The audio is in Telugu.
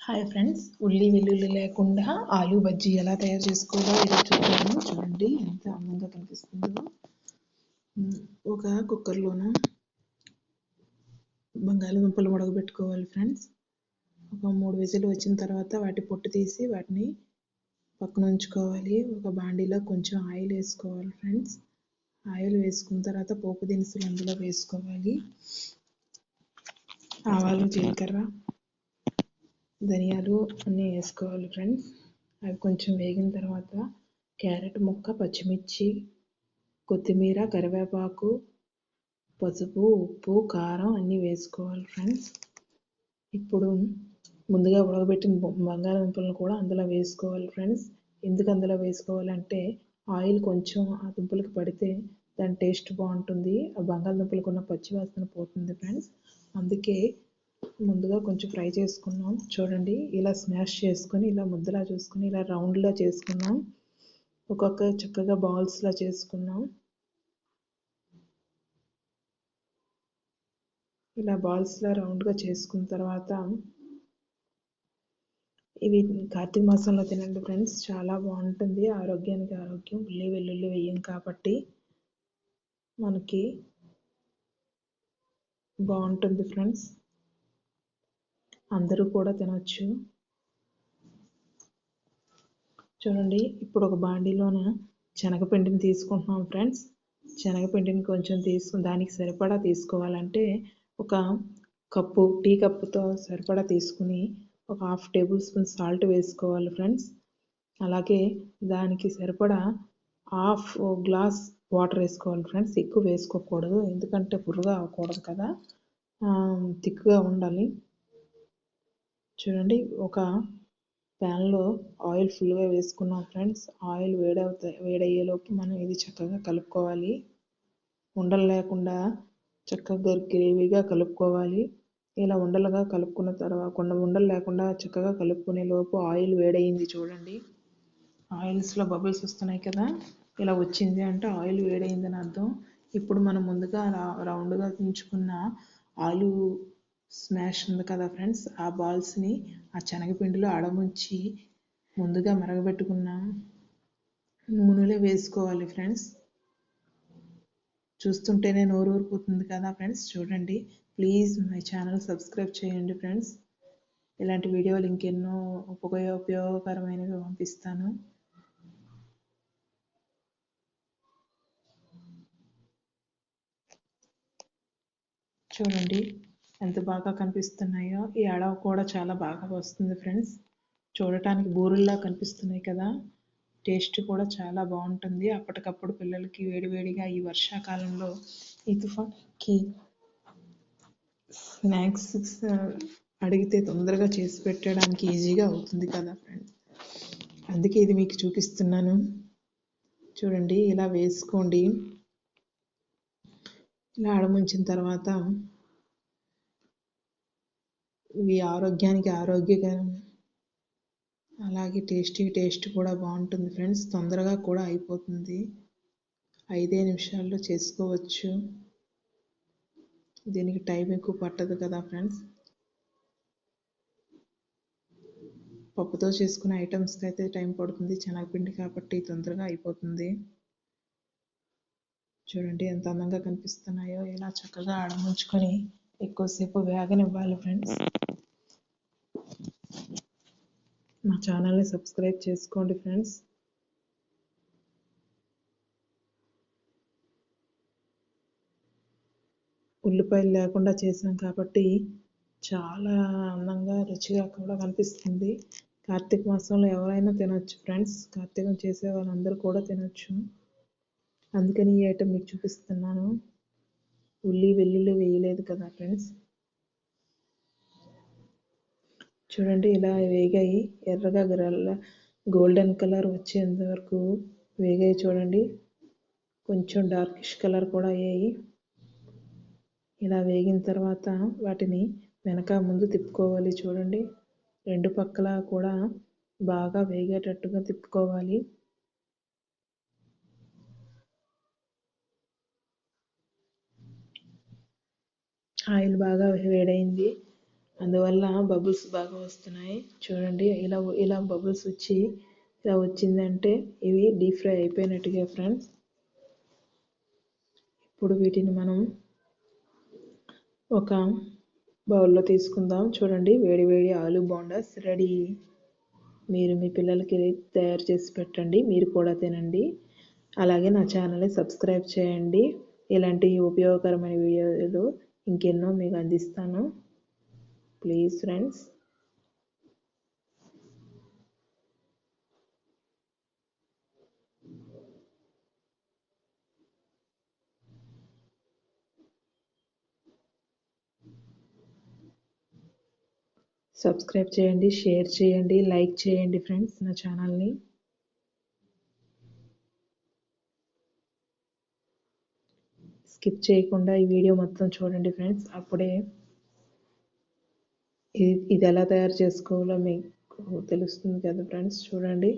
హాయ్ ఫ్రెండ్స్, ఉల్లి వెల్లుల్లి లేకుండా ఆలు బజ్జీ ఎలా తయారు చేసుకోవాలో ఈరోజు చూద్దాము. చూడండి ఎంత అందంగా కనిపిస్తుందో. ఒక కుక్కర్లోన బంగాళదుంపలు ఉడకబెట్టుకోవాలి ఫ్రెండ్స్. ఒక 3 విజిల్ వచ్చిన తర్వాత వాటి పొట్టు తీసి వాటిని పక్కన ఉంచుకోవాలి. ఒక బాండీలో కొంచెం ఆయిల్ వేసుకోవాలి ఫ్రెండ్స్. ఆయిల్ వేసుకున్న తర్వాత పోపు దినుసులు అందులో వేసుకోవాలి. ఆవాలు, జీలకర్ర, ధనియాలు అన్నీ వేసుకోవాలి ఫ్రెండ్స్. అవి కొంచెం వేగిన తర్వాత క్యారెట్ ముక్క, పచ్చిమిర్చి, కొత్తిమీర, కరివేపాకు, పసుపు, ఉప్పు, కారం అన్నీ వేసుకోవాలి ఫ్రెండ్స్. ఇప్పుడు ముందుగా ఉడకబెట్టిన బంగాళదుంపలను కూడా అందులో వేసుకోవాలి ఫ్రెండ్స్. ఎందుకు అందులో వేసుకోవాలంటే ఆయిల్ కొంచెం ఆ దుంపలకు పడితే దాని టేస్ట్ బాగుంటుంది. ఆ బంగాళదుంపలకు ఉన్న పచ్చి వాసన పోతుంది ఫ్రెండ్స్. అందుకే ముందుగా కొంచెం ఫ్రై చేసుకున్నాం. చూడండి ఇలా స్మాష్ చేసుకొని ఇలా ముద్దలా చూసుకొని ఇలా రౌండ్లా చేసుకున్నాం. ఒక్కొక్క చక్కగా బాల్స్లా చేసుకున్నాం. ఇలా బాల్స్లా రౌండ్గా చేసుకున్న తర్వాత ఇవి కార్తీక మాసంలో తినండి ఫ్రెండ్స్, చాలా బాగుంటుంది. ఆరోగ్యానికి ఆరోగ్యం. ఉల్లి వెల్లుల్లి వేయం కాబట్టి మనకి బాగుంటుంది ఫ్రెండ్స్. అందరూ కూడా తినొచ్చు. చూడండి ఇప్పుడు ఒక బాండీలోన శనగపిండిని తీసుకుంటున్నాం ఫ్రెండ్స్. శనగపిండిని కొంచెం తీసుకుని దానికి సరిపడా తీసుకోవాలంటే ఒక కప్పు, టీ కప్పుతో సరిపడా తీసుకుని ఒక 1/2 టేబుల్ స్పూన్ సాల్ట్ వేసుకోవాలి ఫ్రెండ్స్. అలాగే దానికి సరిపడా 1/2 గ్లాస్ వాటర్ వేసుకోవాలి ఫ్రెండ్స్. ఎక్కువ వేసుకోకూడదు, ఎందుకంటే పుర్రుగా అవ్వకూడదు కదా, థిక్గా ఉండాలి. చూడండి ఒక ప్యాన్లో ఆయిల్ ఫుల్గా వేసుకున్నాం ఫ్రెండ్స్. ఆయిల్ వేడయ్యేలోపు మనం ఇది చక్కగా కలుపుకోవాలి. ఉండలు లేకుండా చక్కగా గ్రేవీగా కలుపుకోవాలి. ఇలా ఉండలుగా కలుపుకున్న తర్వాత ఉండలు లేకుండా చక్కగా కలుపుకునే లోపు ఆయిల్ వేడయింది. చూడండి ఆయిల్స్లో బబుల్స్ వస్తున్నాయి కదా, ఇలా వచ్చింది అంటే ఆయిల్ వేడైందని అర్థం. ఇప్పుడు మనం ముందుగా రౌండ్గా ఉంచుకున్న ఆలు స్మాష్ ఉంది కదా ఫ్రెండ్స్, ఆ బాల్స్ని ఆ శనగపిండిలో అడముంచి ముందుగా మరగబెట్టుకున్న నూనెలో వేసుకోవాలి ఫ్రెండ్స్. చూస్తుంటేనే నోరు ఊరిపోతుంది కదా ఫ్రెండ్స్. చూడండి, ప్లీజ్ మై ఛానల్ సబ్స్క్రైబ్ చేయండి ఫ్రెండ్స్. ఇలాంటి వీడియోలు ఇంకెన్నో ఉపయోగకరమైనవి పంపిస్తాను. చూడండి ఎంత బాగా కనిపిస్తున్నాయో. ఈ అడవ కూడా చాలా బాగా వస్తుంది ఫ్రెండ్స్. చూడటానికి బూరెల్లా కనిపిస్తున్నాయి కదా, టేస్ట్ కూడా చాలా బాగుంటుంది. అప్పటికప్పుడు పిల్లలకి వేడివేడిగా ఈ వర్షాకాలంలో ఈ తుఫాన్కి స్నాక్స్ అడిగితే తొందరగా చేసి పెట్టడానికి ఈజీగా అవుతుంది కదా ఫ్రెండ్స్. అందుకే ఇది మీకు చూపిస్తున్నాను. చూడండి ఇలా వేసుకోండి. ఇలా అడముంచిన తర్వాత ఇవి ఆరోగ్యానికి ఆరోగ్యకరం, అలాగే టేస్ట్ కూడా బాగుంటుంది ఫ్రెండ్స్. తొందరగా కూడా అయిపోతుంది. 5 నిమిషాల్లో చేసుకోవచ్చు. దీనికి టైం ఎక్కువ పట్టదు కదా ఫ్రెండ్స్. పప్పుతో చేసుకునే ఐటమ్స్కి అయితే టైం పడుతుంది, శనగపిండి కాబట్టి తొందరగా అయిపోతుంది. చూడండి ఎంత అందంగా కనిపిస్తున్నాయో. ఇలా చక్కగా అడముంచుకొని ఎక్కువసేపు వేగనివ్వాలి ఫ్రెండ్స్. మా ఛానల్ని సబ్స్క్రైబ్ చేసుకోండి ఫ్రెండ్స్. ఉల్లిపాయలు లేకుండా చేసాం కాబట్టి చాలా అందంగా రుచిగా కూడా కనిపిస్తుంది. కార్తీక మాసంలో ఎవరైనా తినొచ్చు ఫ్రెండ్స్. కార్తీకం చేసే వాళ్ళందరూ కూడా తినొచ్చు. అందుకని ఈ ఐటెం మీకు చూపిస్తున్నాను. ఉల్లి వెల్లుల్లి వేయలేదు కదా ఫ్రెండ్స్. చూడండి ఇలా వేగాయి. ఎర్రగా గోల్డెన్ కలర్ వచ్చేంత వరకు వేగాయి. చూడండి కొంచెం డార్కిష్ కలర్ కూడా అయ్యాయి. ఇలా వేగిన తర్వాత వాటిని వెనక ముందు తిప్పుకోవాలి. చూడండి 2 పక్కల కూడా బాగా వేగేటట్టుగా తిప్పుకోవాలి. ఆయిల్ బాగా వేడైంది. అందువల్ల బబుల్స్ బాగా వస్తున్నాయి. చూడండి ఇలా ఇలా బబుల్స్ వచ్చి ఇలా వచ్చిందంటే ఇవి డీప్ ఫ్రై అయిపోయినట్టుగా ఫ్రెండ్స్. ఇప్పుడు వీటిని మనం ఒక బౌల్లో తీసుకుందాం. చూడండి వేడి వేడి ఆలు బోండాస్ రెడీ. మీరు మీ పిల్లలకి తయారు చేసి పెట్టండి, మీరు కూడా తినండి. అలాగే నా ఛానల్ని సబ్స్క్రైబ్ చేయండి. ఇలాంటి ఉపయోగకరమైన వీడియోలు ఇంకెన్నో మీకు అందిస్తాను. Please friends. సబ్స్క్రైబ్ చేయండి, షేర్ చేయండి, లైక్ చేయండి ఫ్రెండ్స్ నా ఛానల్ని. స్కిప్ చేయకుండా ఈ వీడియో మొత్తం చూడండి ఫ్రెండ్స్. అప్పుడే ఇది ఎలా తయారు చేసుకోవాలో మీకు తెలుస్తుంది కదా ఫ్రెండ్స్. చూడండి